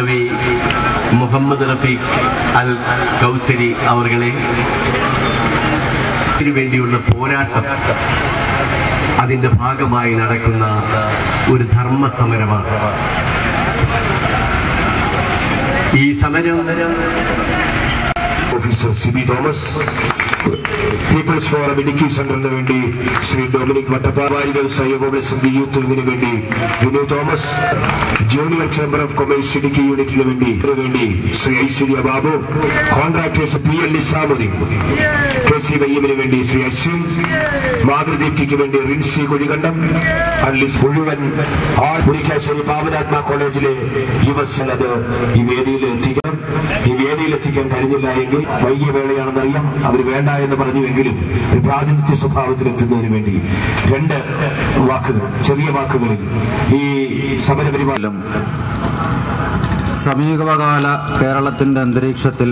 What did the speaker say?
മൗലവി മുഹമ്മദ് റഫീഖ് അൽ കൗസരി അവർകളെ വേണ്ടിയുള്ള പോരാട്ടം അതിന്റെ ഭാഗമായി നടക്കുന്ന ഒരു ധർമ്മസമരമാണ്. ഈ സമരം officer Sibi Thomas, people's forum Idukki സെന്ററിന് വേണ്ടി ശ്രീ ഡൊമിനിക് വട്ടപ്പാരികൾ, സഹകോപനസമിതി യൂത്ത് വിങ്ങിന് വേണ്ടി Vinu Thomas, junior chamber of commerce Idukki യൂണിറ്റിന് വേണ്ടി Shri Aishwarya Babu, contractors PL Nizamuddin, KC വയ്യമിന് വേണ്ടി ശ്രീ അശ്വിൻ, മാതൃദീപ്തിക്ക് വേണ്ടി റിൻസി കുഴികണ്ഠം, മുഴുവൻ മുരിക്കാശ്ശേരി പാവനാത്മ കോളേജിലെ യുവസനത് ഈ വേദിയിലെത്തിക്കാൻ കഴിഞ്ഞില്ല എങ്കിൽ വൈകിയ വേളയാണെന്നറിയാം, അവർ വേണ്ട എന്ന് പറഞ്ഞുവെങ്കിലും പ്രാതിനിധ്യ സ്വഭാവത്തിലെത്തുന്നതിന് വേണ്ടി 2 വാക്കുകൾ, ചെറിയ വാക്കുകളിൽ ഈ സമരപരിപാടി സമീപകാല കേരളത്തിന്റെ അന്തരീക്ഷത്തിൽ